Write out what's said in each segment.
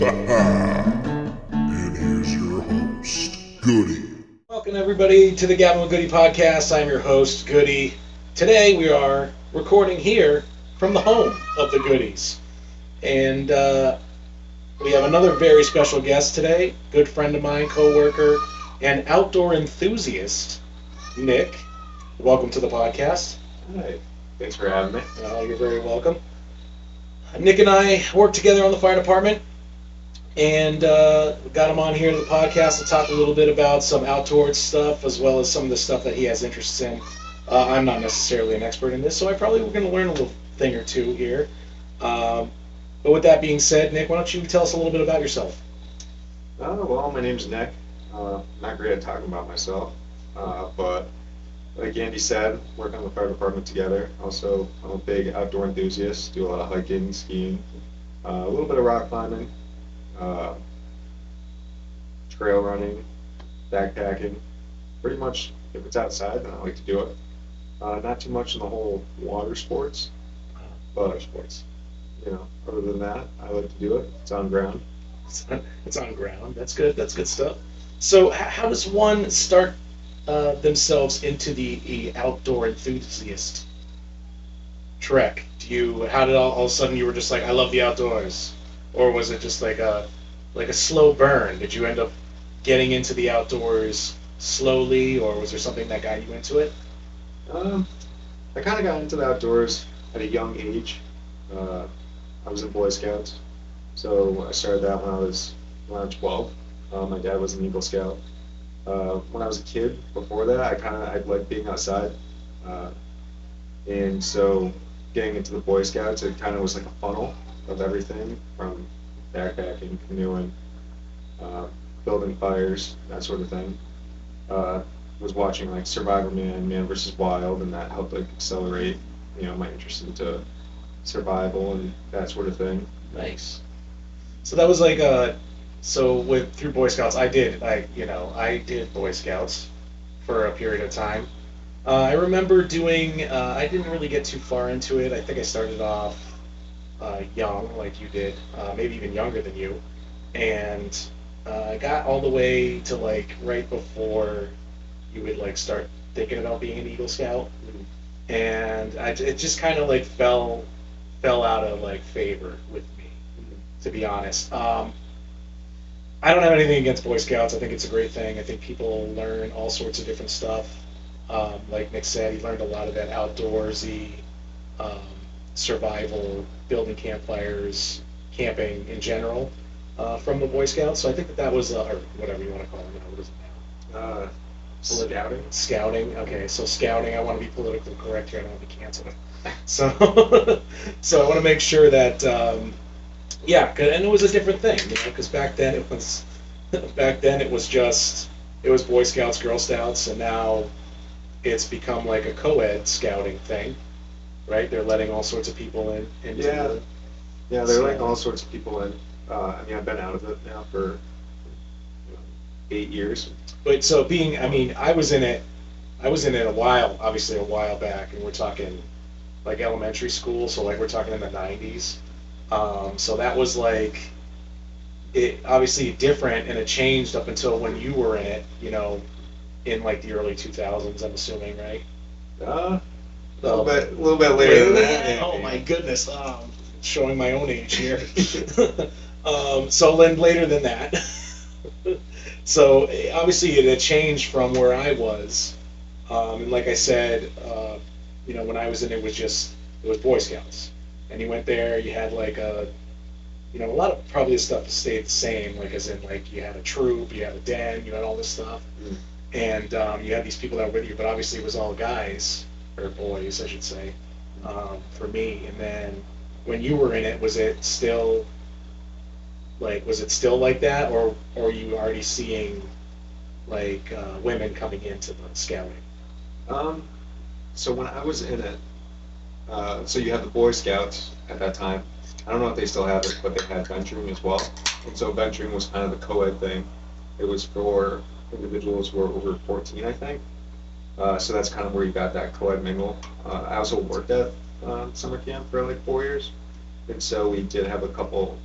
And here's your host, Goody. Welcome, everybody, to the Gabbin with Goody podcast. I'm your host, Goody. Today, we are recording here from the home of the Goodies. And we have another very special guest today, good friend of mine, co-worker, and outdoor enthusiast, Nick. Welcome to the podcast. Hi. Thanks for having me. You're very welcome. Nick and I work together on the fire department, and got him on here to the podcast to talk a little bit about some outdoor stuff as well as some of the stuff that he has interests in. I'm not necessarily an expert in this, so I probably we're going to learn a little thing or two here. But with that being said, Nick, why don't you tell us a little bit about yourself? Well, my name's Nick. Not great at talking about myself, but like Andy said, work on the fire department together. Also, I'm a big outdoor enthusiast. Do a lot of hiking, skiing, a little bit of rock climbing, uh, trail running, backpacking. Pretty much, if it's outside, then I like to do it. Not too much in the whole water sports, Water but sports. other than that, I like to do it. It's on ground. It's on ground. That's good. That's good stuff. So, how does one start themselves into the outdoor enthusiast trek? How did all of a sudden you were just like, I love the outdoors, or was it just like a slow burn? Did you end up getting into the outdoors slowly, or was there something that got you into it? Um, I kind of got into the outdoors at a young age. Uh, I was in Boy Scouts, so I started that when I was around 12. My dad was an Eagle Scout. When I was a kid, before that, I liked being outside, uh, and so getting into the Boy Scouts, it kind of was like a funnel of everything from backpacking, canoeing, uh, building fires, that sort of thing. Uh, was watching like Survivor Man, Man vs. Wild, and that helped like accelerate, my interest into survival and that sort of thing. Nice. So that was like so with through Boy Scouts, I did Boy Scouts for a period of time. I remember doing. I didn't really get too far into it. I think I started off young, like you did, maybe even younger than you, and I got all the way to like right before you would like start thinking about being an Eagle Scout, and it just kind of like fell out of like favor with me, to be honest. I don't have anything against Boy Scouts. I think it's a great thing. I think people learn all sorts of different stuff. Like Nick said, he learned a lot of that outdoorsy um, survival, building campfires, camping in general from the Boy Scouts. So I think that was, or whatever you want to call it now. What is it now? Uh, Scouting. Scouting. Okay, so scouting. I want to be politically correct here. I don't want to be canceled. So, so I want to make sure that yeah, and it was a different thing, because back then it was just it was Boy Scouts, Girl Scouts, and now it's become like a co-ed scouting thing, right? They're letting all sorts of people into Yeah, the yeah, they're letting all sorts of people in. I've been out of it now for 8 years. But so I mean, I was in it obviously a while back, and we're talking like elementary school, so like we're talking in the '90s. So that was like it obviously different, and it changed up until when you were in it, in like the early 2000s, I'm assuming, right? Uh, Um, a little bit later than that. Oh my goodness, showing my own age here. So then later than that. So obviously it had changed from where I was, and like I said, when I was in it was Boy Scouts, and you went there, you had like a lot of probably the stuff stayed the same, like as in like you had a troop, you had a den, you had all this stuff, Mm. and you had these people that were with you, but obviously it was all guys or boys, I should say, for me. And then when you were in it, was it still like that, or were you already seeing like women coming into the scouting? Um, so when I was in it, so you had the Boy Scouts at that time. I don't know if they still have it, but they had venturing as well. And so venturing was kind of the co-ed thing. It was for individuals who were over 14, I think. So that's kind of where you got that co-ed mingle. I also worked at summer camp for like 4 years, and so we did have a couple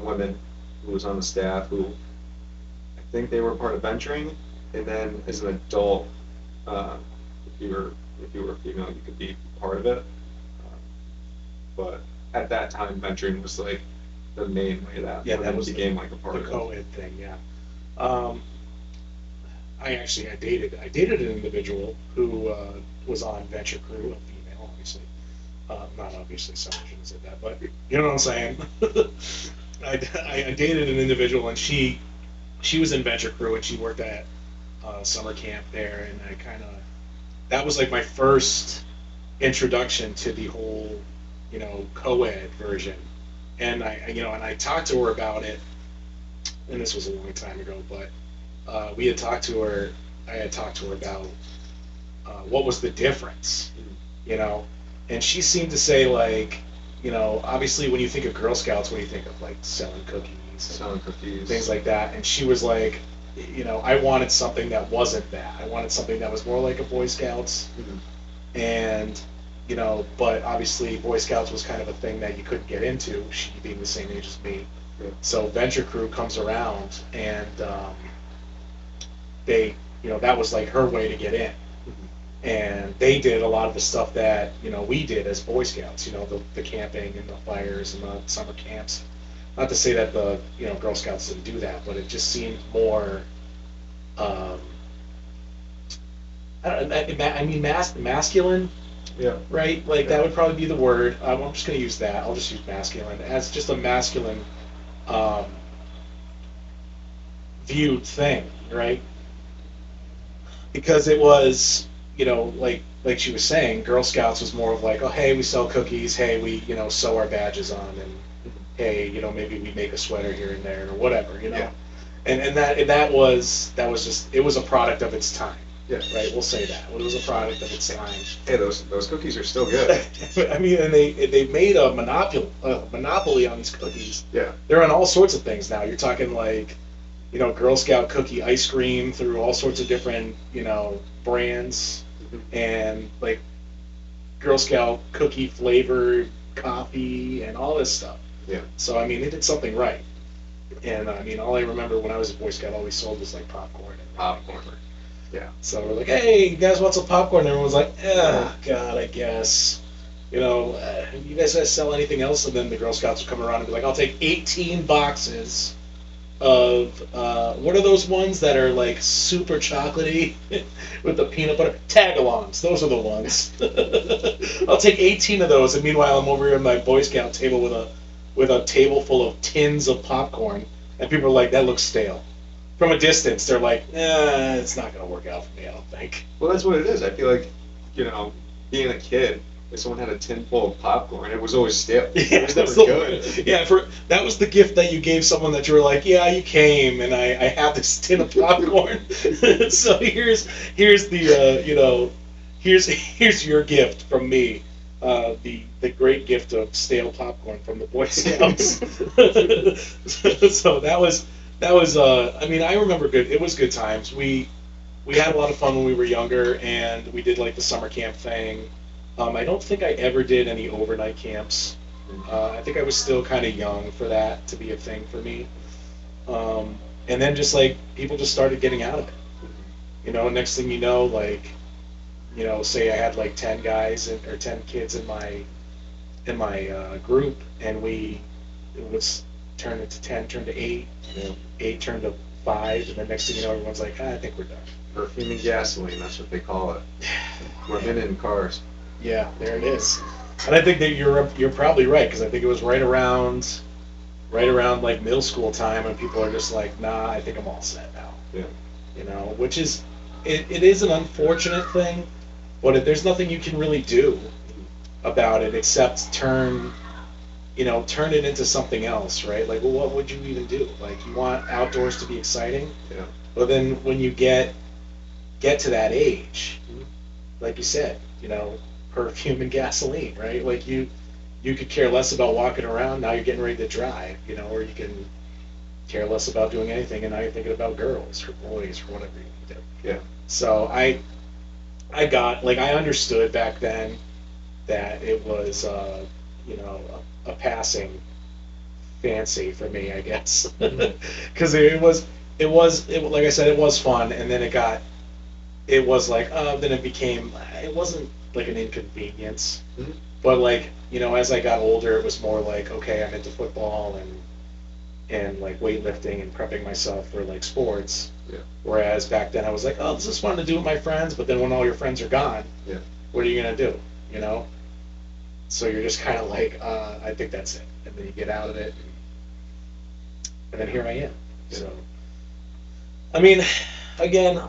women who was on the staff who I think they were part of venturing, and then as an adult, uh, if you were female, you could be part of it. But at that time, venturing was like the main way that Yeah, that women was became like a part the of it. co-ed thing. Yeah. Um, I dated an individual who was on Venture Crew, a female, obviously. Not obviously, so I shouldn't have said that, but you know what I'm saying. I dated an individual, and she was in Venture Crew, and she worked at summer camp there, and I kind of that was like my first introduction to the whole, co-ed version, and I talked to her about it, and this was a long time ago, but we had talked to her. I had talked to her about what was the difference, you know, and she seemed to say like, obviously when you think of Girl Scouts, what do you think of like selling cookies, Selling cookies. things like that? And she was like, I wanted something that wasn't that. I wanted something that was more like a Boy Scouts, and but obviously Boy Scouts was kind of a thing that you couldn't get into, she being the same age as me. Yeah. So Venture Crew comes around, and they, that was like her way to get in. And they did a lot of the stuff that we did as Boy Scouts, the camping and the fires and the summer camps. Not to say that the Girl Scouts didn't do that, but it just seemed more. I mean, masculine, Yeah. right? Like that would probably be the word. I'm just going to use that. I'll just use masculine as just a masculine viewed thing, right? Because it was, like she was saying, Girl Scouts was more of like, oh, hey, we sell cookies. Hey, we, sew our badges on, and hey, maybe we make a sweater here and there or whatever, Yeah. And that was just, it was a product of its time. Yeah. Right, we'll say that. It was a product of its time. Hey, those cookies are still good. I mean, and they made a monopoly on these cookies. Yeah. They're on all sorts of things now. You're talking like, Girl Scout cookie ice cream through all sorts of different, brands, and like Girl Scout cookie flavored coffee and all this stuff. Yeah. So I mean, they did something right. And I mean, all I remember when I was a Boy Scout, all we sold was like popcorn. Popcorn. Yeah. So we're like, hey, you guys want some popcorn? And everyone's like, God, I guess. You guys sell anything else? And then the Girl Scouts would come around and be like, I'll take 18 boxes of, what are those ones that are like super chocolatey with the peanut butter? Tagalongs. Those are the ones. I'll take 18 of those. And meanwhile, I'm over here at my Boy Scout table with a table full of tins of popcorn. And people are like, that looks stale. From a distance, they're like, it's not going to work out for me, I don't think. Well, that's what it is. I feel like, being a kid, if someone had a tin full of popcorn, it was always stale. Yeah, It was never good. Yeah, that was the gift that you gave someone that you were like, yeah, you came, and I have this tin of popcorn. So here's the here's your gift from me, the great gift of stale popcorn from the Boy Scouts. So that was. I mean, I remember it was good times. We had a lot of fun when we were younger, and we did like the summer camp thing. I don't think I ever did any overnight camps. I think I was still kind of young for that to be a thing for me. And then just like people just started getting out of it. Next thing you know, like, say I had like 10 guys or 10 kids in my group, and it was turned into 10, turned to 8. 8 turned to 5, and then next thing you know, everyone's like, I think we're done. Perfume and gasoline, that's what they call it. Women in cars. Yeah, there it is. And I think that you're probably right, because I think it was right around like middle school time, and people are just like, nah, I think I'm all set now. Yeah. Which is, it is an unfortunate thing, but there's nothing you can really do about it except turn it into something else, right? Like, well, what would you even do? Like, you want outdoors to be exciting? Yeah. But then when you get to that age, like you said, perfume and gasoline, right? Like you could care less about walking around, now you're getting ready to drive, or you can care less about doing anything, and now you're thinking about girls or boys or whatever you do. Yeah. So I understood back then that it was, a passing fancy for me, I guess, because it like I said, it was fun, and then it was like, then it became, it wasn't like an inconvenience, Mhm. but like, as I got older, it was more like, okay, I'm into football and like weightlifting and prepping myself for like sports. Yeah. Whereas back then I was like, oh, this is fun to do with my friends, but then when all your friends are gone, Yeah. what are you gonna do? You know? So you're just kind of like, I think that's it, and then you get out of it, and then here I am. Yeah. So, I mean, again,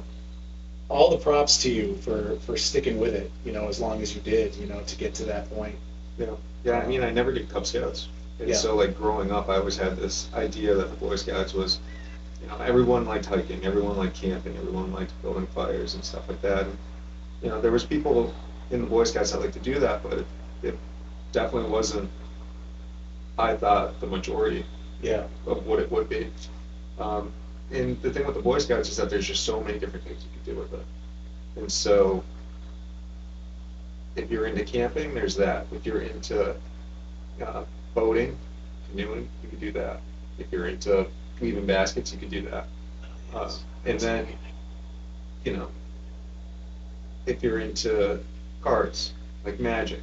all the props to you for sticking with it, as long as you did, to get to that point. Yeah. Yeah. I mean, I never did Cub Scouts, and Yeah. so like growing up, I always had this idea that the Boy Scouts was, everyone liked hiking, everyone liked camping, everyone liked building fires and stuff like that. And, there was people in the Boy Scouts that liked to do that, but it definitely wasn't, I thought, the majority Yeah. of what it would be. Um, and the thing with the Boy Scouts is that there's just so many different things you can do with it. And so, if you're into camping, there's that. If you're into uh, boating, canoeing, you could do that. If you're into weaving baskets, you could do that. And then, you know, if you're into cards, like Magic,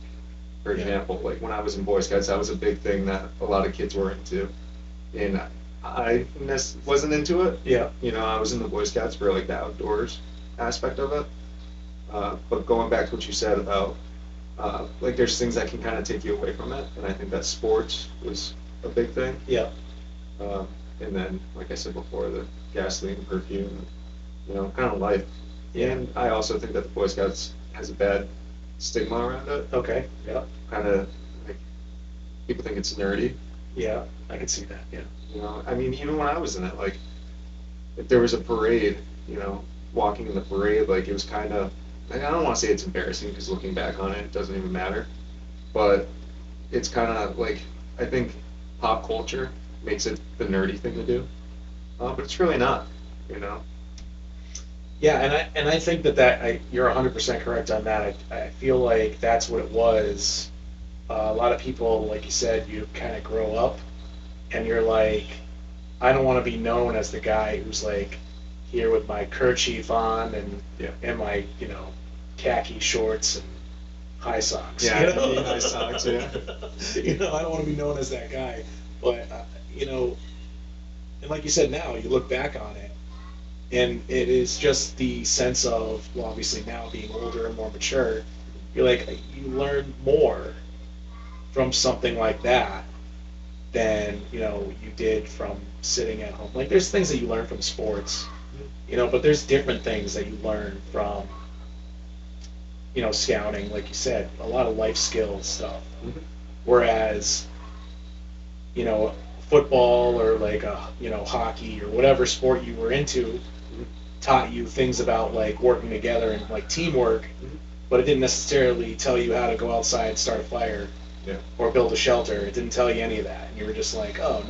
for Yeah. example, like when I was in Boy Scouts, that was a big thing that a lot of kids were into. And I wasn't into it. Yeah. I was in the Boy Scouts for like the outdoors aspect of it. But going back to what you said about, like there's things that can kind of take you away from it, and I think that sports was a big thing. Yeah. And then, like I said before, the gasoline, perfume, kind of life. Yeah. And I also think that the Boy Scouts has a bad stigma around it. Okay. Yeah. Kind of like people think it's nerdy. Yeah. I can see that. Yeah. I mean, even when I was in it, like if there was a parade, walking in the parade, like it was kind of, I don't want to say it's embarrassing because looking back on it, it doesn't even matter. But it's kind of like, I think pop culture makes it the nerdy thing to do. But it's really not, you know? Yeah, and I think that you're 100% correct on that. I feel like that's what it was. A lot of people, like you said, you kind of grow up, and you're like, I don't want to be known as the guy who's like here with my kerchief on and my khaki shorts and high socks. Yeah, high socks. Yeah. I don't want to be known as that guy. But and like you said, now you look back on it. And it is just the sense of, well, obviously now being older and more mature, you're like, you learn more from something like that than, you did from sitting at home. Like, there's things that you learn from sports, but there's different things that you learn from, scouting, like you said, a lot of life skills stuff. Mhm. Whereas, football or like, hockey or whatever sport you were into, taught you things about like working together and like teamwork, but it didn't necessarily tell you how to go outside and start a fire or build a shelter. It didn't tell you any of that, and you were just like, oh,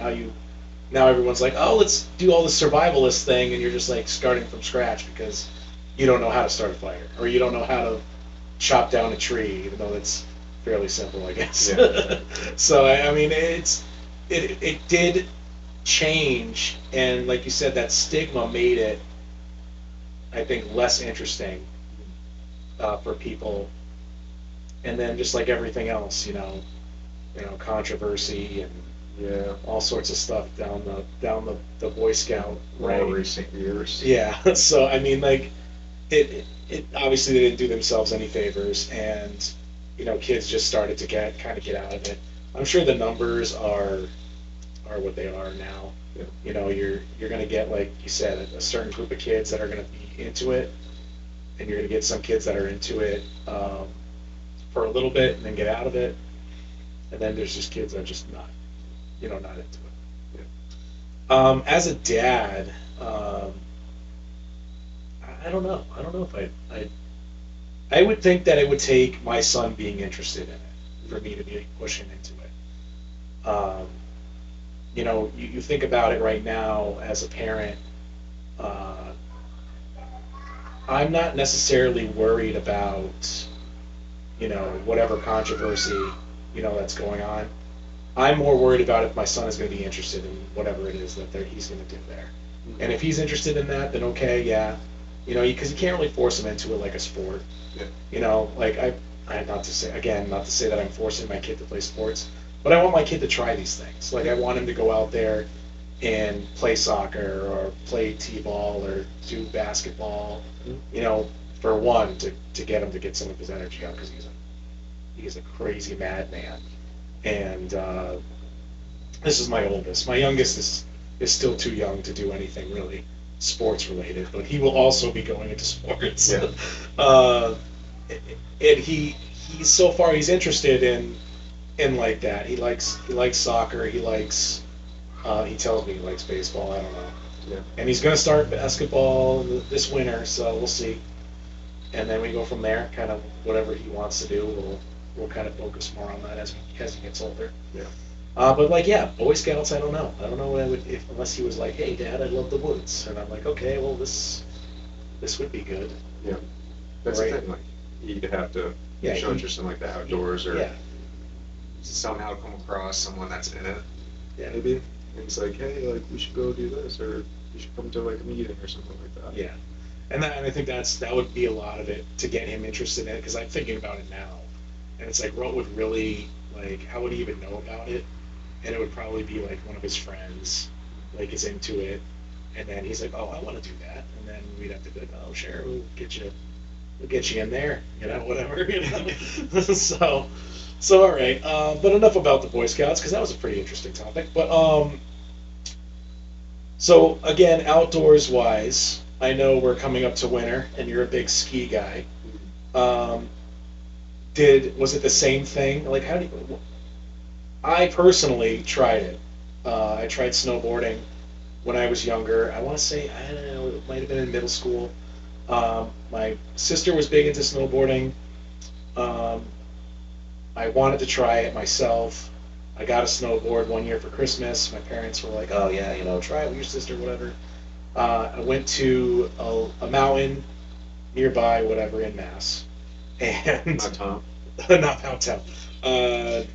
now everyone's like, oh, let's do all this survivalist thing, and you're just like starting from scratch because you don't know how to start a fire or you don't know how to chop down a tree, even though it's fairly simple, I guess. Yeah. So I mean, it did change, and like you said, that stigma made it, I think, less interesting for people. And then just like everything else, controversy and Yeah. all sorts of stuff down the Boy Scout More rank. recent years. Yeah. So I mean, like, it obviously they didn't do themselves any favors, and kids just started to get out of it. I'm sure the numbers are what they are now. Yeah. You're going to get, like you said, a certain group of kids that are going to be into it, and you're going to get some kids that are into it for a little bit and then get out of it, and then there's just kids that are just not into it. Yeah. As a dad, I don't know. I don't know if I would think that it would take my son being interested in it for me to be pushing into it. You think about it right now as a parent. I'm not necessarily worried about, whatever controversy, that's going on. I'm more worried about if my son is going to be interested in whatever it is that he's going to do there. And if he's interested in that, then okay, yeah, because you can't really force him into it like a sport. Yeah. Like I not to say again, not to say that I'm forcing my kid to play sports, but I want my kid to try these things. Like I want him to go out there and play soccer or play t-ball or do basketball. For one, to get him to get some of his energy out because he's a crazy madman. And this is my oldest. My youngest is still too young to do anything really sports related, but he will also be going into sports. Yeah. And he's so far he's interested in like that. He likes soccer. He likes he tells me he likes baseball. I don't know. Yeah. And he's going to start basketball this winter, so we'll see. And then we go from there. Kind of whatever he wants to do, we'll kind of focus more on that as he gets older. Yeah. But like, yeah, Boy Scouts. I don't know. I don't know what I would unless he was like, "Hey, Dad, I love the woods," and I'm like, "Okay, well, this would be good." Yeah. That's Right. the thing. Like you'd have to show interest in like the outdoors or somehow come across someone that's in it. Yeah. Maybe. And it's like, hey, like we should go do this, or you should come to like a meeting or something like that. Yeah. And I think that would be a lot of it to get him interested in it because I'm thinking about it now, and it's like what would really like how would he even know about it? And it would probably be like one of his friends, like is into it, and then he's like, oh, I want to do that, and then we'd have to be like, oh, sure, we'll get you in there, whatever, So all right, but enough about the Boy Scouts because that was a pretty interesting topic. But so again, outdoors wise, I know we're coming up to winter, and you're a big ski guy. Was it the same thing? Like, how do you? I personally tried it. I tried snowboarding when I was younger. I want to say I don't know. It might have been in middle school. My sister was big into snowboarding. I wanted to try it myself. I got a snowboard one year for Christmas. My parents were like, "Oh yeah, try it with your sister, whatever." I went to a mountain nearby, whatever, in Mass, and Not Tom. not Poundtown,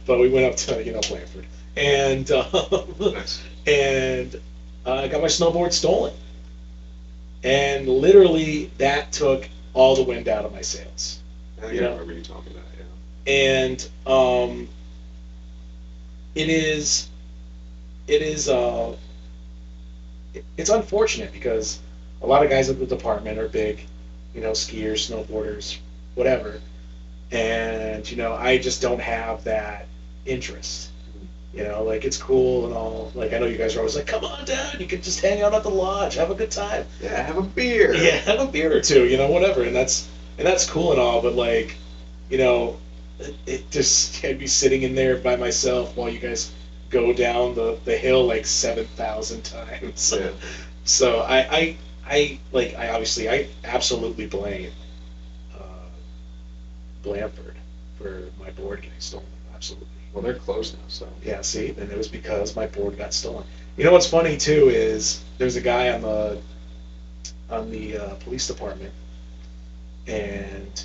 but we went up to Blanford, and Nice. and I got my snowboard stolen, and literally that took all the wind out of my sails. I think I remember you talking about it. Yeah. And it is it's unfortunate because a lot of guys at the department are big, skiers, snowboarders, whatever, and I just don't have that interest. Like it's cool and all. Like I know you guys are always like, "Come on down, you can just hang out at the lodge, have a good time." Yeah, have a beer. Yeah, have a beer or two, whatever, and that's cool and all. But like, it just I'd be sitting in there by myself while you guys go down the hill like 7,000 times. Yeah. So I obviously I absolutely blame Blanford for my board getting stolen. Absolutely. Well, they're closed now, so. Yeah, see, and it was because my board got stolen. You know what's funny too is there's a guy on the police department, and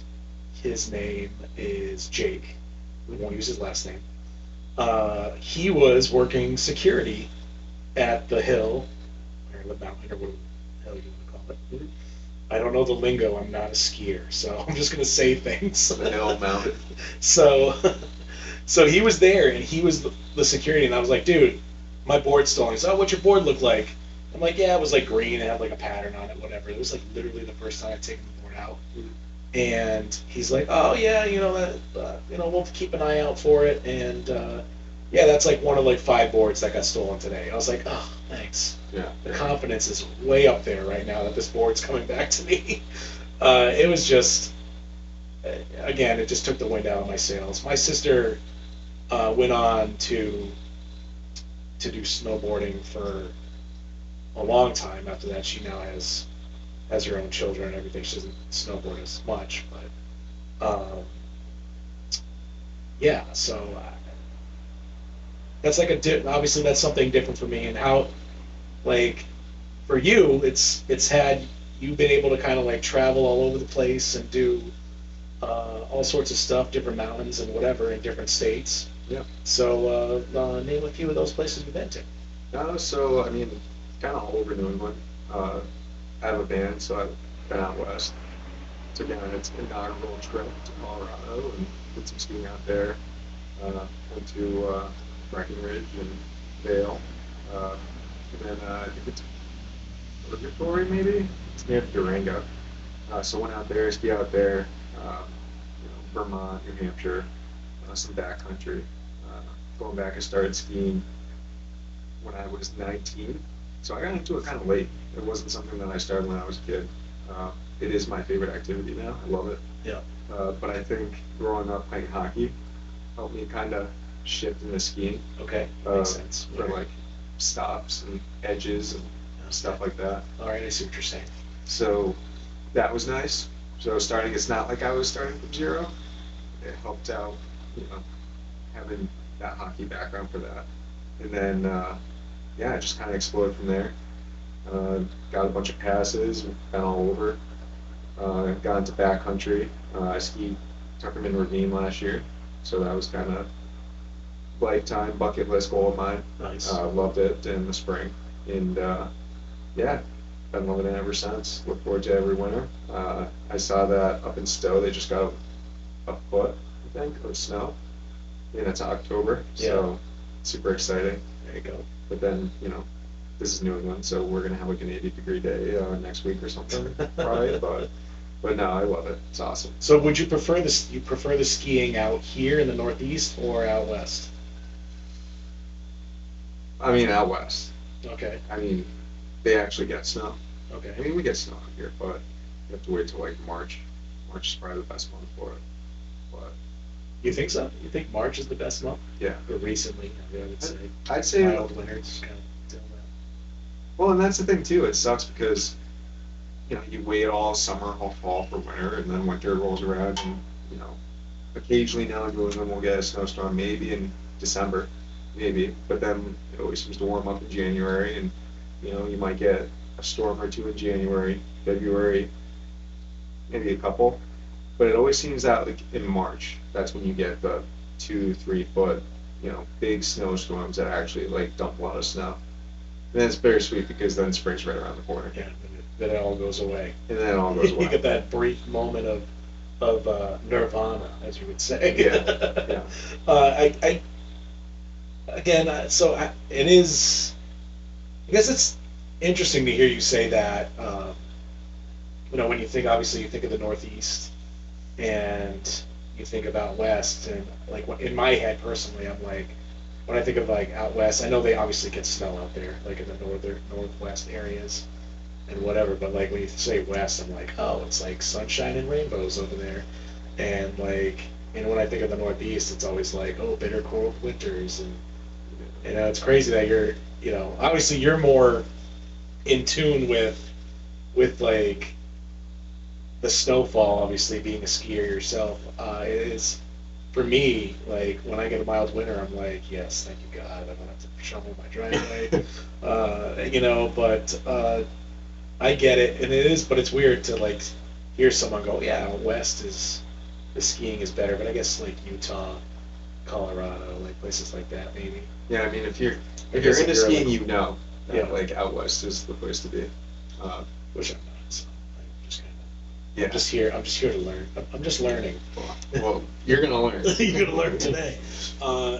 his name is Jake. We won't use his last name. He was working security at the hill, or the mountain, or what the hell you want to call it. I don't know the lingo. I'm not a skier, so I'm just gonna say things. The hill mountain. So he was there, and he was the security, and I was like, dude, my board's stolen. He's like, oh, what's your board look like? I'm like, yeah, it was like green, it had like a pattern on it, whatever. It was like literally the first time I'd taken the board out. And he's like, oh yeah, we'll keep an eye out for it, and yeah, that's like one of like 5 boards that got stolen today. I was like, oh, thanks. Yeah. The confidence is way up there right now that this board's coming back to me. It was just, again, it just took the wind out of my sails. My sister went on to do snowboarding for a long time. After that, she now has her own children and everything. She doesn't snowboard as much, but yeah. So that's like obviously that's something different for me. And how, like, for you, it's had you've been able to kind of like travel all over the place and do all sorts of stuff, different mountains and whatever in different states. Yeah. So name a few of those places you've been to. So I mean, kind of all over New England. I have a band, so I've been out west. Took down its inaugural trip to Colorado and did some skiing out there. Went to Breckenridge and Vail. And then I think it's Purgatory, maybe? It's near Durango. So went out there, ski out there, Vermont, New Hampshire, some backcountry. Uh, Going back, I started skiing when I was 19. So I got into it kind of late. It wasn't something that I started when I was a kid. It is my favorite activity now. I love it. Yeah. But I think growing up playing hockey helped me kind of shift into skiing. Okay. uh, Makes sense. for like stops and edges and stuff like that. All right, I see what you're saying. So that was nice. So starting, it's not like I was starting from zero. It helped out, having that hockey background for that. And then, yeah, it just kind of exploded from there. Got a bunch of passes, been all over. Got into backcountry. I skied Tuckerman Ravine last year, so that was kind of lifetime bucket list goal of mine. Nice. Loved it in the spring, and yeah, been loving it ever since. Look forward to every winter. I saw that up in Stowe they just got a foot, I think, of snow, and it's October, so super exciting. There you go. But then, this is New England, so we're gonna have like an 80-degree day next week or something, probably. But no, I love it. It's awesome. So would you prefer this? You prefer the skiing out here in the Northeast or out west? I mean, out west. Okay. I mean, they actually get snow. I Okay. mean, we get snow out here, but you have to wait till like March. March is probably the best month for it. But You think so? You think March is the best month? yeah, Or recently, I would say. I'd say. Mild winters kind of doing that. Well, and that's the thing too. It sucks because you wait all summer, all fall for winter, and then winter rolls around, and occasionally now in New England we'll get a snowstorm, maybe in December, maybe, but then it always seems to warm up in January, and you might get a storm or two in January, February, maybe a couple, but it always seems that like in March, that's when you get the 2, 3 foot, big snowstorms that actually like dump a lot of snow. And it's bittersweet because then spring's right around the corner. Yeah. Then it all goes away. And then it all goes away. You get that brief moment of nirvana, as you would say. Yeah, yeah. I again, it is. I guess it's interesting to hear you say that. When you think, obviously, you think of the Northeast, and you think about West, and like in my head personally, I'm like, when I think of like out West, I know they obviously get snow out there, like in the northwest areas and whatever. But like when you say West, I'm like, oh, it's like sunshine and rainbows over there, and like, when I think of the Northeast, it's always like, oh, bitter cold winters, and it's crazy that obviously you're more in tune with like the snowfall. Obviously, being a skier yourself, it is for me like when I get a mild winter, I'm like, yes, thank you God, I don't have to shovel my driveway, But I get it, and but it's weird to like hear someone go, yeah, out west the skiing is better, but I guess like Utah, Colorado, like places like that, maybe. Yeah, I mean, if you're guess if into you're skiing, like- that, Yeah. like out west is the place to be. Which I'm not. So I'm just kind of. Yeah. I'm just here. I'm just here to learn. I'm just learning. Well, you're gonna learn. You're gonna learn today.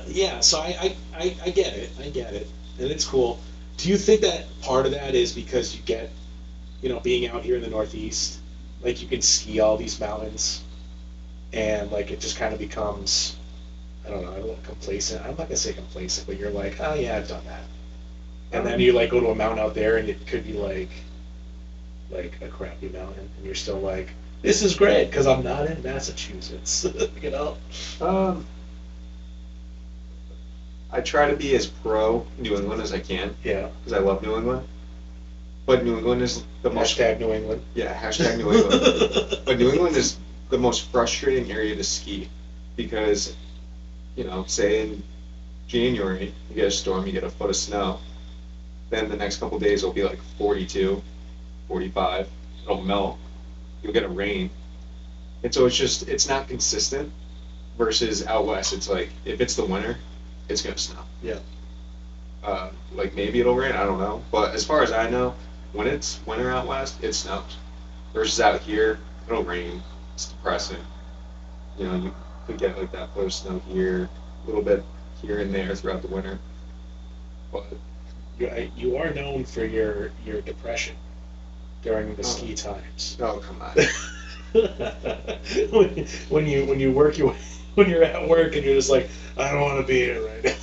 Yeah. So I get it. I get it, and it's cool. Do you think that part of that is because you get, being out here in the Northeast, like you can ski all these mountains, and like it just kind of becomes, I don't know, complacent. I'm not gonna say complacent, but you're like, oh yeah, I've done that. And then you like go to a mountain out there, and it could be like a crappy mountain, and you're still like, this is great because I'm not in Massachusetts, Um, I try to be as pro New England as I can Yeah. because I love New England. But New England is the most Hashtag New England. yeah, hashtag New England. But New England is the most frustrating area to ski because, say in January you get a storm, you get a foot of snow, then the next couple days will be like 42, 45, it'll melt, you'll get a rain. And so it's not consistent. versus out west, it's like if it's the winter, it's gonna snow. Yeah. Like maybe it'll rain, I don't know. But as far as I know, when it's winter out west, it snows. Versus out here, it'll rain. It's depressing. You know, you could get like that foot of snow here, a little bit here and there throughout the winter. But You are known for your depression during the ski times. oh come on. when you work your when you're at work and you're just like, I don't want to be here right now.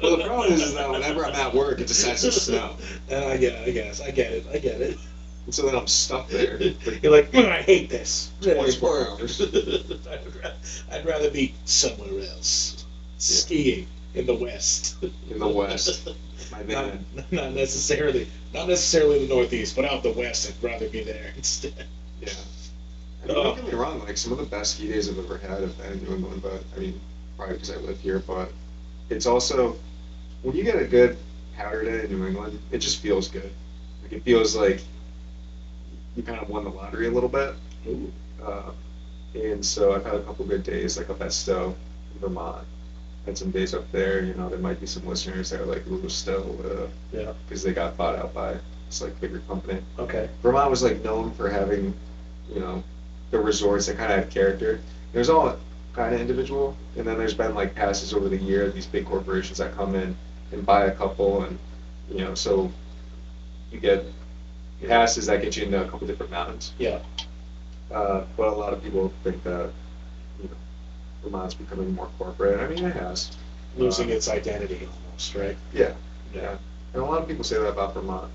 Well, the problem is that whenever I'm at work, it decides to snow, And I guess I get it. and so then I'm stuck there for You're like, I hate this. 24 hours. I'd rather be somewhere else, skiing in the west. in the west. My Not, van. not necessarily the Northeast, but out the west. I'd rather be there instead. Yeah. I mean, don't get me wrong. Like some of the best ski days I've ever had have been in New England, but I mean, probably because I live here. But it's also when you get a good powder day in New England, it just feels good. Like it feels like you kind of won the lottery a little bit. Ooh. And so I've had a couple good days, like up at Stowe, in Vermont. Had some days up there. You know, there might be some listeners that are like, "Ooh, Stowe," Yeah. because they got bought out by this like bigger company. Okay. Vermont was like known for having, you know, the resorts that kind of had character. There's all kind of individual, and then there's been like passes over the year, these big corporations that come in and buy a couple, and you know, so you get passes that get you into a couple different mountains. Yeah. But a lot of people think that, you know, Vermont's becoming more corporate. I mean, it has. Losing its identity almost, right? Yeah, yeah. And a lot of people say that about Vermont.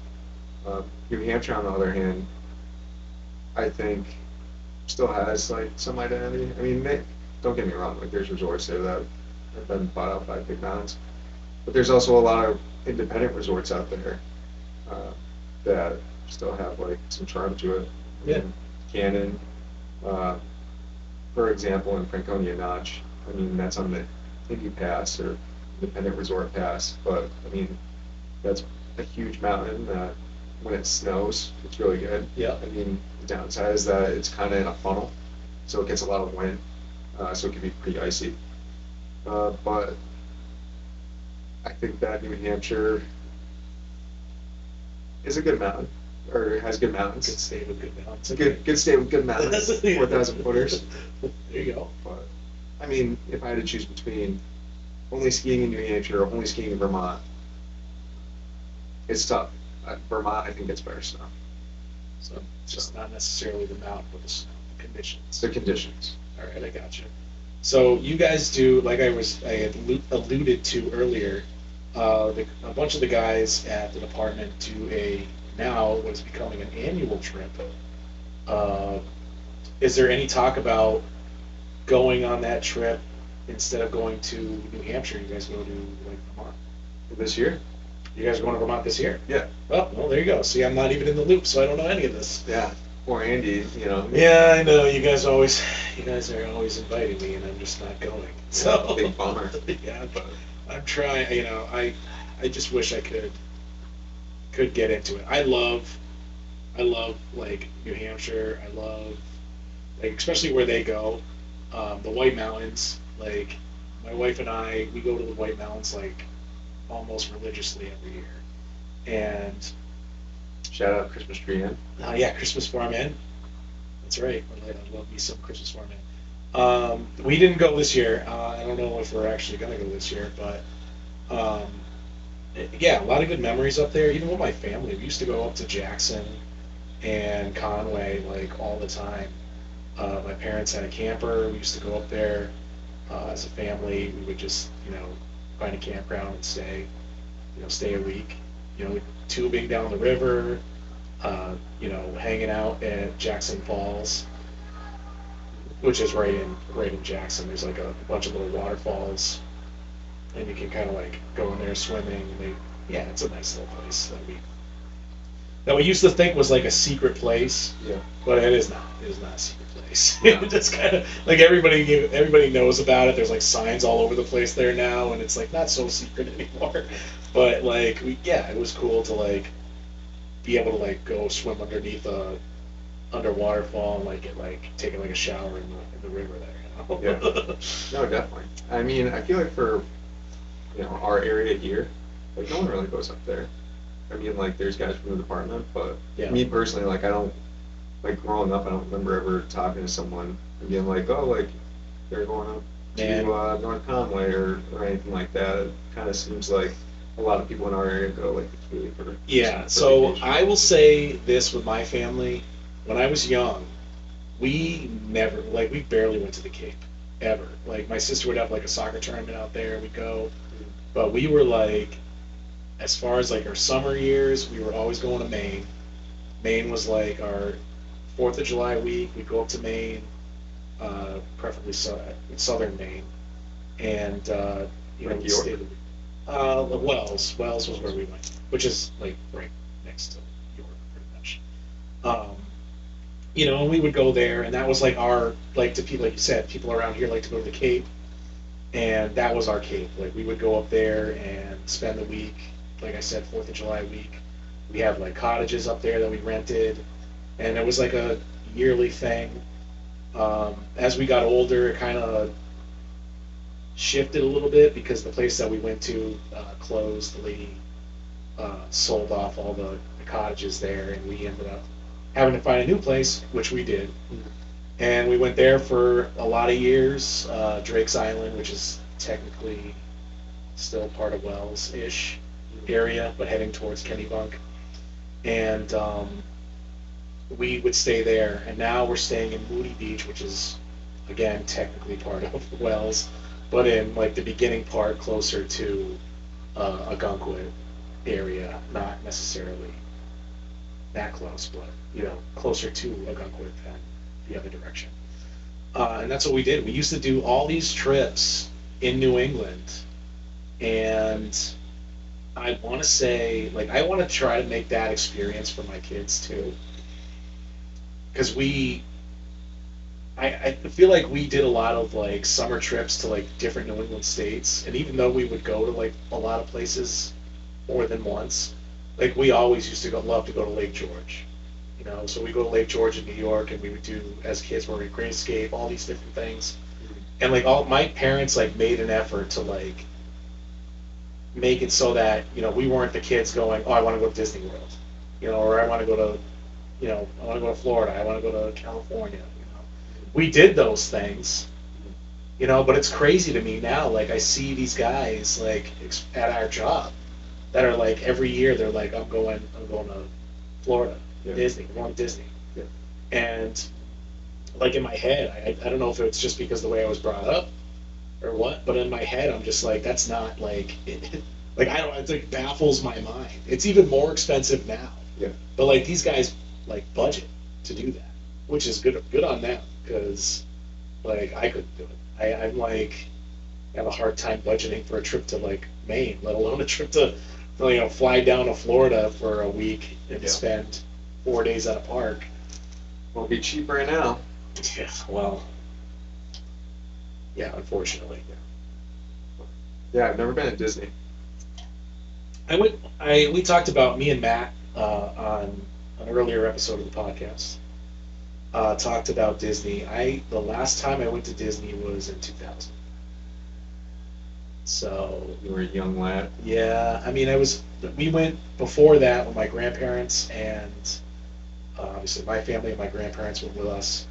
New Hampshire, on the other hand, I think still has like some identity. I mean, don't get me wrong. Like, there's resorts there that have been bought out by big mountains, but there's also a lot of independent resorts out there that still have like some charm to it. I Yeah. mean, Cannon, uh, for example, in Franconia Notch. I mean, that's on the Indy Pass or Independent Resort Pass, but I mean, that's a huge mountain that when it snows, it's really good. Yeah. I mean, the downside is that it's kind of in a funnel, so it gets a lot of wind, so it can be pretty icy. But I think that New Hampshire is a good mountain, or has good mountains. Good state with good mountains. Good state with good mountains, 4,000 footers. There you go. But I mean, if I had to choose between only skiing in New Hampshire or only skiing in Vermont, it's tough. Vermont, I think, gets better snow. So it's just not necessarily the mountain, but the snow, the conditions. The conditions. All right, I got you. So you guys do, like I had alluded to earlier, a bunch of the guys at the department do now what is becoming an annual trip. Is there any talk about going on that trip instead of going to New Hampshire? You guys go to like Vermont. This year? You guys are going to Vermont this year? Yeah. Well, there you go. See, I'm not even in the loop, so I don't know any of this. Yeah. Or Andy, you know. Yeah, I know. You guys are always inviting me, and I'm just not going. So Big bummer. Yeah, but I'm trying. You know, I just wish I could get into it. I love like New Hampshire. I love like especially where they go, the White Mountains. Like my wife and I, we go to the White Mountains like almost religiously every year, and Shout out Christmas Tree Inn. yeah, Christmas Farm Inn. That's right. I love me some Christmas Farm Inn. We didn't go this year. I don't know if we're actually gonna go this year, but yeah, a lot of good memories up there. Even with my family, we used to go up to Jackson and Conway like all the time. My parents had a camper. We used to go up there as a family. We would just find a campground and stay a week. Tubing down the river. Hanging out at Jackson Falls, which is right in Jackson. There's like a bunch of little waterfalls, and you can kind of like go in there swimming. It's a nice little place that we used to think was like a secret place. Yeah. But it is not. It is not a secret place. No. It's just kind of like everybody knows about it. There's like signs all over the place there now, and it's like not so secret anymore. But like it was cool to like be able to like go swim underneath a underwater fall and like taking like a shower in the river there. Yeah. No, definitely. I mean, I feel like for, our area here, like no one really goes up there. I mean, like there's guys from the department, but Yeah. me personally, like I don't, like growing up, I don't remember ever talking to someone and being like, oh, like they're going up Man. to North Conway or anything like that. It kind of seems like a lot of people in our area go like to Cape or Yeah, for so vacation. I will say this with my family. When I was young, we never, like, we barely went to the Cape, ever. Like, my sister would have, like, a soccer tournament out there, we'd go. But we were, like, as far as, like, our summer years, we were always going to Maine. Maine was, like, our 4th of July week. We'd go up to Maine, preferably southern Maine. And, Like we York? stayed Wells. Wells was where we went, which is, like, right next to York, pretty much. Um, and we would go there, and that was like our, like, to people, like you said, people around here like to go to the Cape, and that was our Cape. Like, we would go up there and spend the week. Like I said, 4th of July week. We had like cottages up there that we rented, and it was like a yearly thing. As we got older, it kind of shifted a little bit because the place that we went to closed. The lady sold off all the cottages there, and we ended up having to find a new place, which we did. And we went there for a lot of years. Drake's Island, which is technically still part of Wells-ish area, but heading towards Kennebunk. And we would stay there. And now we're staying in Moody Beach, which is, again, technically part of Wells, but in like the beginning part, closer to Agunquit area, not necessarily that close, but closer to Agunquit than the other direction. And that's what we did. We used to do all these trips in New England, and I want to say, like, I want to try to make that experience for my kids too, because I feel like we did a lot of like summer trips to like different New England states, and even though we would go to like a lot of places more than once, like we always used to love to go to Lake George. So we go to Lake George in New York, and we would do, as kids, where we Great Escape, all these different things. And like all my parents like made an effort to like make it so that we weren't the kids going, oh, I want to go to Disney World, or I want to go to, I want to go to Florida, I want to go to California. We did those things, but it's crazy to me now. Like I see these guys like at our job that are like every year they're like, I'm going to Florida, Disney, we're going to Disney. Yeah. And like in my head, I don't know if it's just because the way I was brought up or what, but in my head I'm just like, that's not like it, like I don't, it like baffles my mind. It's even more expensive now. Yeah. But like these guys like budget to do that, which is good on them, because like I couldn't do it. I'm like, I have a hard time budgeting for a trip to like Maine, let alone a trip to fly down to Florida for a week and spend 4 days at a park. Won't be cheap right now. Yeah, well, yeah, unfortunately. Yeah, I've never been to Disney. We talked about, me and Matt on an earlier episode of the podcast. Talked about Disney. The last time I went to Disney was in 2000. So You were a young lad. yeah, I mean, we went before that with my grandparents, and obviously my family and my grandparents went with us.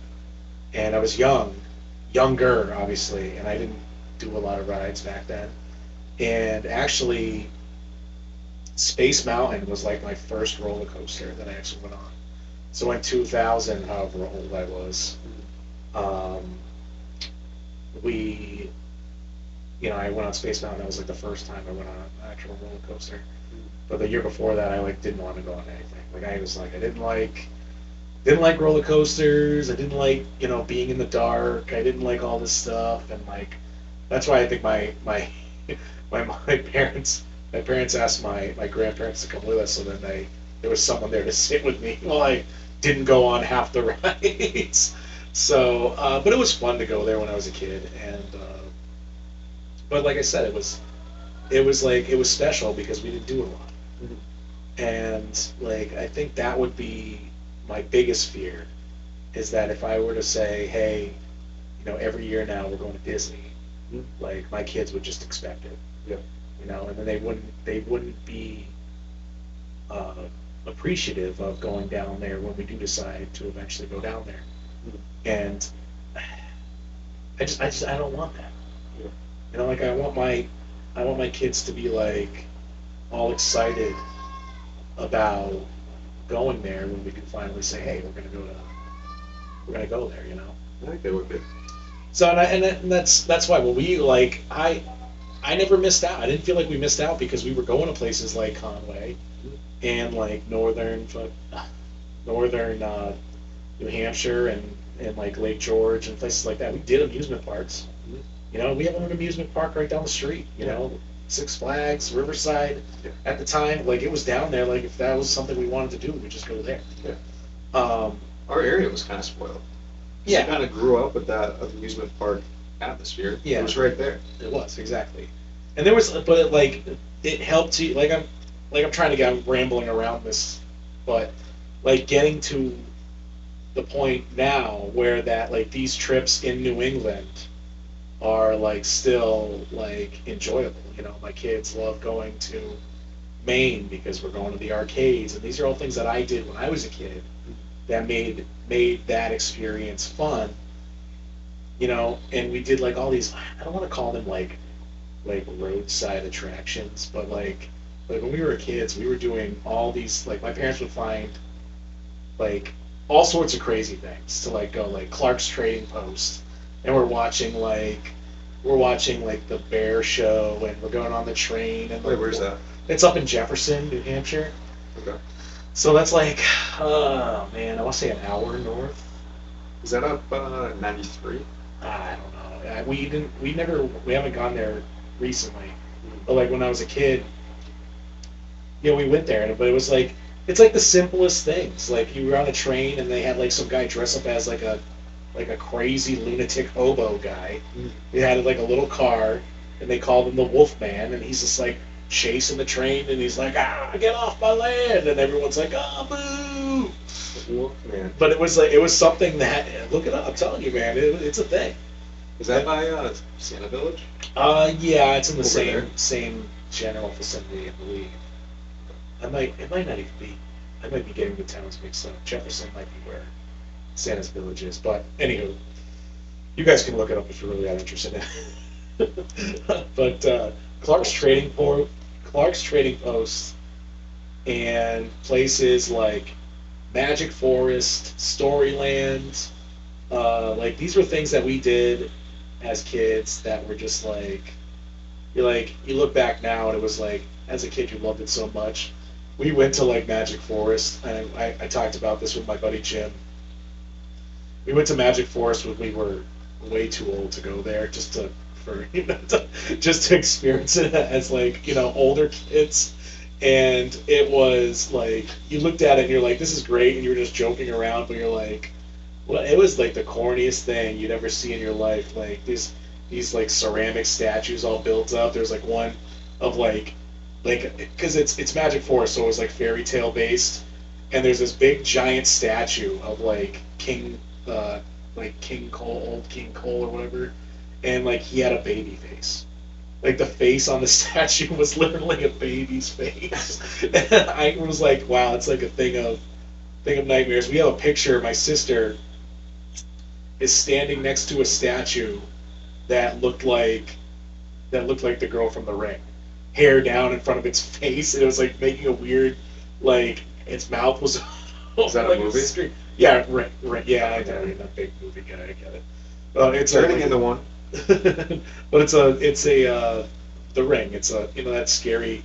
And I was younger, obviously, and I didn't do a lot of rides back then. And actually, Space Mountain was like my first roller coaster that I actually went on. So in 2000, however old I was, we, I went on Space Mountain. That was like the first time I went on an actual roller coaster. But the year before that, I like didn't want to go on anything. Like I was like, I didn't like roller coasters. I didn't like being in the dark. I didn't like all this stuff, and like that's why I think my parents asked my grandparents to come with us, so then there was someone there to sit with me while I didn't go on half the rides. So, but it was fun to go there when I was a kid, and but like I said, it was special because we didn't do a lot. And like I think that would be my biggest fear, is that if I were to say, hey, every year now we're going to Disney. Mhm. Like my kids would just expect it. Yeah. And then they wouldn't be uh, appreciative of going down there when we do decide to eventually go down there. Mhm. And I don't want that. Yeah. Like I want my kids to be like all excited about going there when we can finally say, hey, we're gonna go there. I think they would be. So and that's why when we like I never missed out. I didn't feel like we missed out because we were going to places like Conway and like northern New Hampshire and like Lake George and places like that. We did amusement parks. We have an amusement park right down the street. Six Flags, Riverside. Yeah. At the time, like it was down there. Like if that was something we wanted to do, we'd just go there. Yeah. Um, Our area was kind of spoiled. Yeah. We kind of grew up with that amusement park atmosphere. Yeah. It was right there. It was exactly, and there was, but like it helped you. I'm trying to get. I'm rambling around this, but like getting to the point now where that like these trips in New England are like still like enjoyable. My kids love going to Maine because we're going to the arcades, and these are all things that I did when I was a kid that made that experience fun. And we did like all these. I don't want to call them like roadside attractions, but like when we were kids, we were doing all these. Like my parents would find like all sorts of crazy things to like go like Clark's Trading Post, and we're watching the bear show, and we're going on the train. And Wait, where's that? It's up in Jefferson, New Hampshire. Okay. So that's like, oh man, I want to say an hour north. Is that up 93? I don't know. We haven't gone there recently. But like when I was a kid, we went there, but it was like, it's like the simplest things. Like you were on a train and they had like some guy dress up as like a crazy lunatic hobo guy. He had like a little car, and they called him the Wolf Man, and he's just like chasing the train, and he's like, get off my land, and everyone's like, boo. Wolf Man. But it was something that, look it up, I'm telling you, man, it's a thing. Is that by Santa Village? Yeah, it's in the Over same general vicinity, I believe. It might not even be. I might be getting the towns mixed up. Jefferson might be where Santa's Village is, but anywho, you guys can look it up if you're really that interested in it. But Clark's Trading Post, and places like Magic Forest, Storyland, like these were things that we did as kids that were just like, you look back now and it was like, as a kid you loved it so much. We went to like Magic Forest, and I talked about this with my buddy Jim. We went to Magic Forest when we were way too old to go there, just to experience it as like older kids. And it was like, you looked at it and you're like, this is great, and you were just joking around, but you're like, well, it was like the corniest thing you'd ever see in your life. Like these like ceramic statues all built up. There's like one of like because it's Magic Forest, so it was like fairy tale based, and there's this big giant statue of like King Cole, old King Cole or whatever, and like he had a baby face. Like the face on the statue was literally a baby's face. And I was like, wow, it's like a thing of nightmares. We have a picture. My sister is standing next to a statue that looked like the girl from The Ring. Hair down in front of its face, and it was like making a weird, like its mouth was. Is that like a movie? Yeah, right. Yeah, I know. You're not a big movie guy. I get it. It's Turning into one. But it's a The Ring. It's that scary,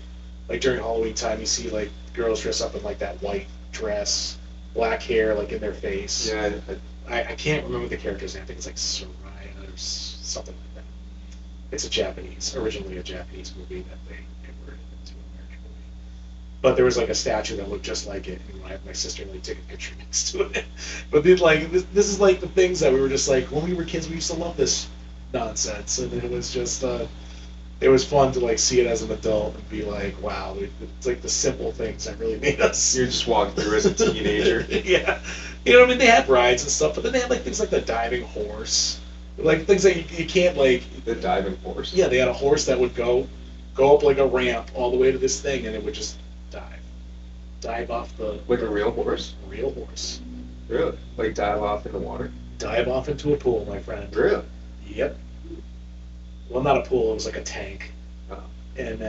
like during Halloween time you see like girls dress up in like that white dress, black hair like in their face. Yeah. I can't remember the character's name. I think it's like Soraya or something like that. It's originally a Japanese movie that they converted into an American movie. But there was like a statue that looked just like it, and I had my sister like take a picture next to it. But then like this is like the things that we were just like, when we were kids we used to love this nonsense, and it was just it was fun to like see it as an adult and be like, wow, it's like the simple things that really made us. You're just walking through as a teenager. Yeah, what I mean, they had rides and stuff, but then they had like things like the diving horse, like things that you can't like. The diving horse. Yeah, they had a horse that would go up like a ramp all the way to this thing, and it would just dive off the Like a real horse. real horse, Really? Like dive off in the water. dive off into a pool, my friend. Really? Yep. Well, not a pool. It was like a tank, Oh. and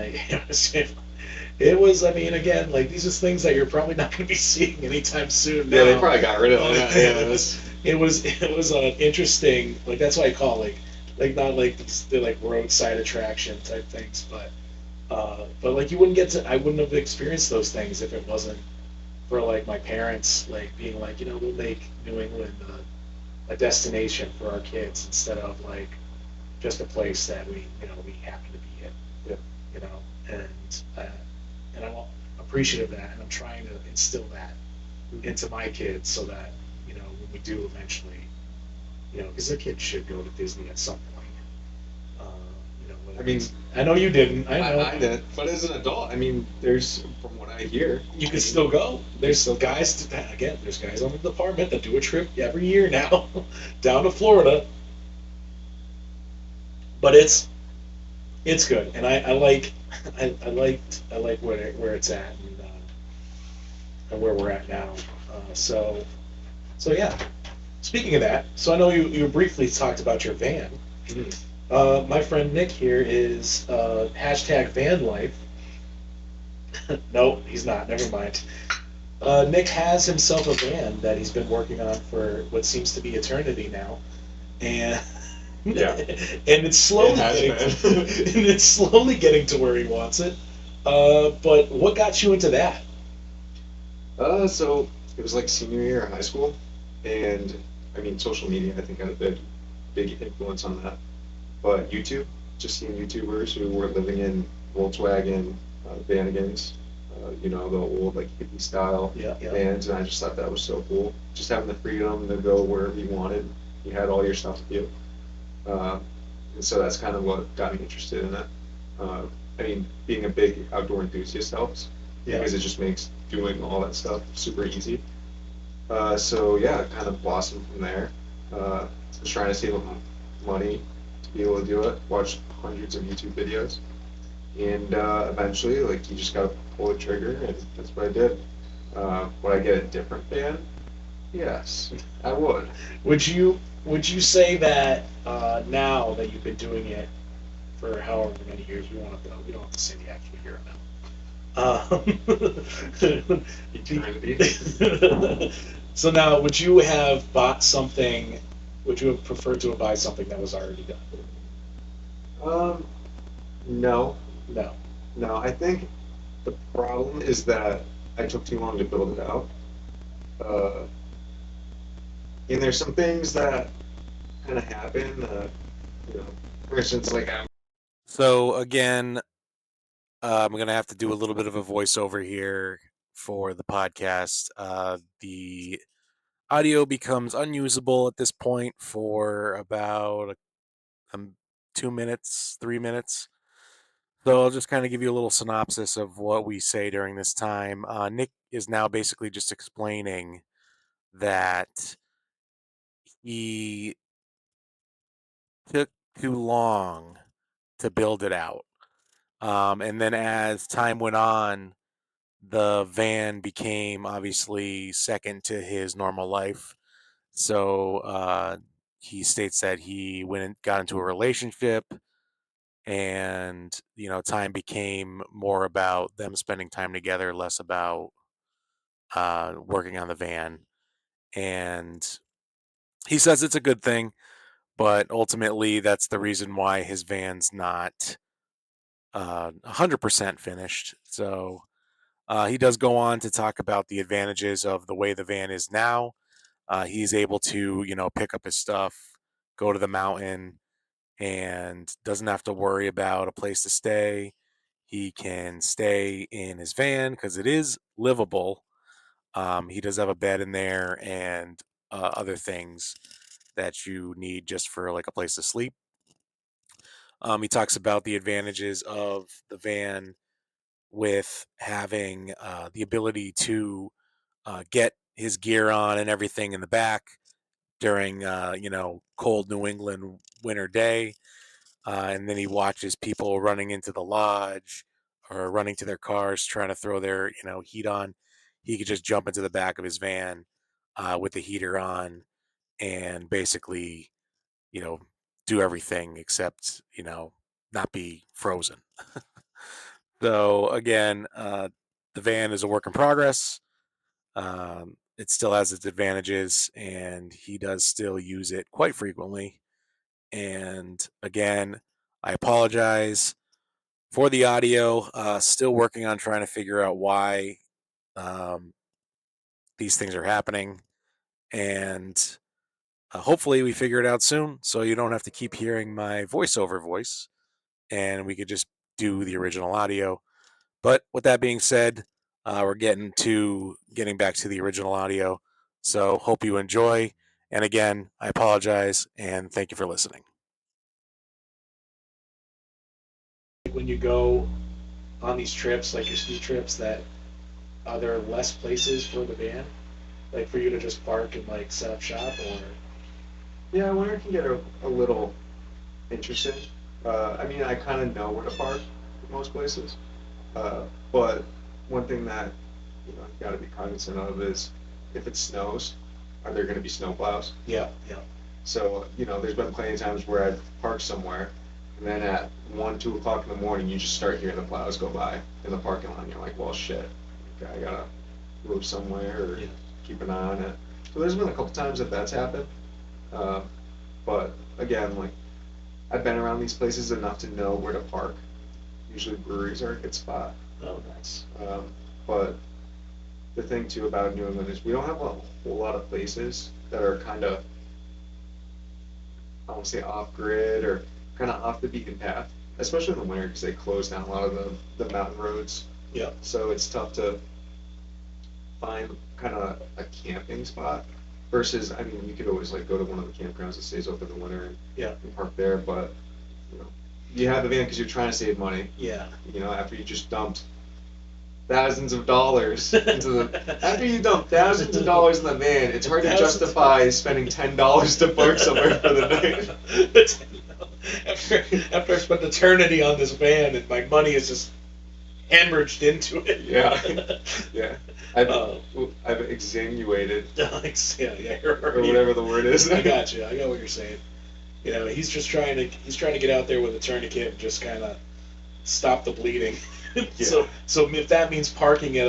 it was. I mean, again, like these are things that you're probably not going to be seeing anytime soon. Yeah, they now. probably got rid of it. Yeah, It was an interesting, like that's why I call it, like not like they're like roadside attraction type things, but like you wouldn't get to, I wouldn't have experienced those things if it wasn't for like my parents like being like, we'll make New England a destination for our kids instead of like just a place that we happen to be in, Yeah. and I'm appreciative of that, and I'm trying to instill that into my kids so that when we do eventually, because their kids should go to Disney at some point. I mean, I know you didn't. I know. I did, but as an adult, I mean, there's from what I hear, You can still go. There's guys. Again, there's guys on the department that do a trip every year now down to Florida. But it's good, and I like I like where it's at and where we're at now. So yeah. Speaking of that, so I know you briefly talked about your van. My friend Nick here is hashtag van life. No, he's not. Never mind. Nick has himself a van that he's been working on for what seems to be eternity now, and Yeah. and it's slowly It has been. and it's slowly getting to where he wants it. But what got you into that? So it was like senior year of high school, and I mean, social media I think had a big influence on that. But YouTube, just seeing YouTubers who were living in Volkswagen Vanagons, the old like hippie style Yeah, yeah. vans, and I just thought that was so cool. Just having the freedom to go wherever you wanted. You had all your stuff with you. Uh, and so that's kind of what got me interested in that. I mean, being a big outdoor enthusiast helps Yeah. because it just makes doing all that stuff super easy. So yeah, it kind of blossomed from there. I was trying to save up money to be able to do it. Watched hundreds of YouTube videos, and eventually, like you just gotta pull the trigger, and that's what I did. Would I get a different fan? Yes, I would. Would you say that now that you've been doing it for however many years, we don't have to say the actual year amount. Eternity. So now, would you have bought something? Would you have preferred to have buy something that was already done? Um, no, No. no. I think the problem is that I took too long to build it out. Uh, and there's some things that kind of happen. For instance, like So again, I'm gonna have to do a little bit of a voiceover here for the podcast. The audio becomes unusable at this point for about 2 minutes, 3 minutes. So I'll just kind of give you a little synopsis of what we say during this time. Nick is now basically just explaining that he took too long to build it out. And then as time went on, the van became obviously second to his normal life. So he states that he went and got into a relationship, and time became more about them spending time together, less about working on the van. And he says it's a good thing, but ultimately that's the reason why his van's not 100% finished. So he does go on to talk about the advantages of the way the van is now. He's able to, pick up his stuff, go to the mountain, and doesn't have to worry about a place to stay. He can stay in his van because it is livable. He does have a bed in there and other things that you need just for like a place to sleep. He talks about the advantages of the van with having the ability to get his gear on and everything in the back, during cold New England winter day, and then he watches people running into the lodge or running to their cars trying to throw their heat on. He could just jump into the back of his van with the heater on and basically you know do everything except not be frozen. So again, the van is a work in progress. It still has its advantages, and he does still use it quite frequently. And again, I apologize for the audio. Still working on trying to figure out why um, these things are happening, and hopefully we figure it out soon, so you don't have to keep hearing my voiceover voice, and we could just do the original audio. But with that being said, we're getting back to the original audio. So hope you enjoy. And again, I apologize and thank you for listening. When you go on these trips, like your ski trips, that are there less places for the van, like for you to just park and like set up shop, or Yeah, winter can get a little interesting. I mean, I kind of know where to park in most places, but one thing that you got to be cognizant of is if it snows, are there going to be snow plows? yeah, yeah, So there's been plenty of times where I've parked somewhere, and then at 1, 2 o'clock in the morning, you just start hearing the plows go by in the parking lot, and you're like, well, shit, okay, I gotta move somewhere or yeah. keep an eye on it. So there's been a couple times that that's happened. Uh, but again, like I've been around these places enough to know where to park. Usually breweries are a good spot. Oh, nice. But the thing too about New England is we don't have a whole lot of places that are kind of, I won't say off grid or kind of off the beaten path, especially in the winter because they close down a lot of the mountain roads. Yeah, So it's tough to find kind of a camping spot versus, I mean, you could always like go to one of the campgrounds that stays open in the winter yeah, and park there, but you know, you have the van because you're trying to save money. yeah. After you just dumped thousands of dollars into the after you dump thousands of dollars in the van, it's hard to justify spending $10 to park somewhere for the night. after I spent eternity on this van and my money is just hemorrhaged into it. Yeah, yeah. I've Uh, I've extenuated yeah, you're or already, whatever the word is. I got you. I got what you're saying. He's just trying to get out there with a tourniquet and just kind of stop the bleeding. Yeah. So if that means parking at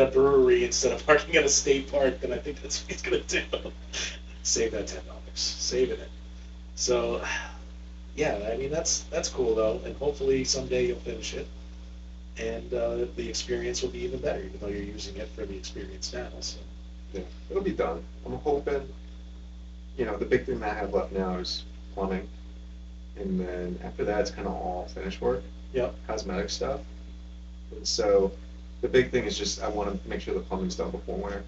a brewery instead of parking at a state park, then I think that's what he's gonna do. Save that $10. Saving it. So yeah, I mean that's cool though, and hopefully someday you'll finish it, and the experience will be even better, even though you're using it for the experience now. So Yeah, it'll be done. I'm hoping. The big thing that I have left now is plumbing, and then after that, it's kind of all finish work, yeah, cosmetic stuff. And so, the big thing is just I want to make sure the plumbing's done before winter.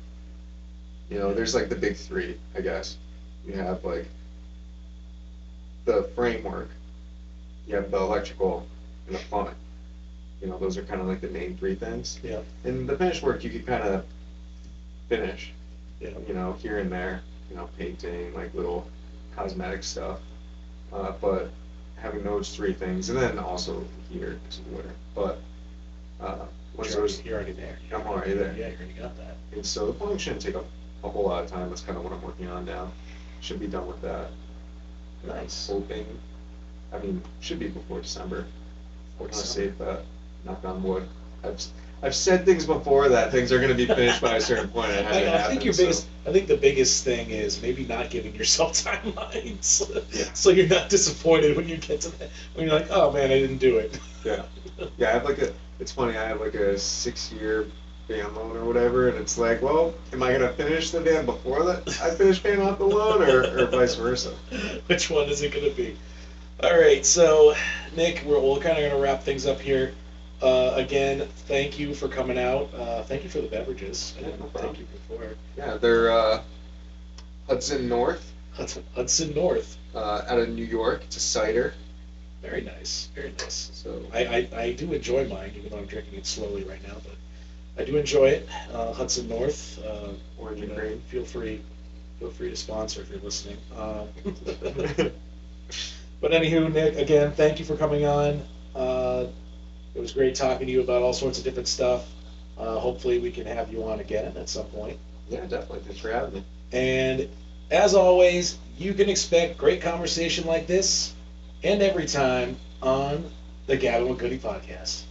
There's like the big three, I guess. You have like the framework, you have the electrical, and the plumbing. Those are kind of like the main three things. yeah, And the finish work you could kind of finish, yeah. here and there, painting, like little cosmetic stuff. But having those three things, and then also here, because of the winter. But once those, You're already there. I'm already there. Yeah, you already got that. And so the plumbing shouldn't take a whole lot of time. That's kind of what I'm working on now. Should be done with that. And I'm Nice. hoping, I mean, should be before December. I want to save that. Knock on wood. I've said things before that things are going to be finished by a certain point. And it hasn't I think happened, I think the biggest thing is maybe not giving yourself timelines, Yeah. so you're not disappointed when you get to that. When you're like, oh man, I didn't do it. Yeah. Yeah, I have it's funny, I have like a 6-year van loan or whatever, and it's like, well, am I going to finish the van before that I finish paying off the loan or vice versa? Which one is it going to be? All right, so Nick, we're kind of going to wrap things up here. Again, thank you for coming out. Thank you for the beverages. I Yeah, didn't no thank problem. you before. Yeah, they're Hudson North Hudson North. out of New York. It's a cider. Very nice. Very nice. So I do enjoy mine, even though I'm drinking it slowly right now. But I do enjoy it. Hudson North. orange and green. Feel feel free to sponsor if you're listening. But anywho, Nick, again, thank you for coming on. It was great talking to you about all sorts of different stuff. Hopefully, we can have you on again at some point. Yeah, definitely. Thanks for having me. And as always, you can expect great conversation like this and every time on the Gabbin with Goody podcast.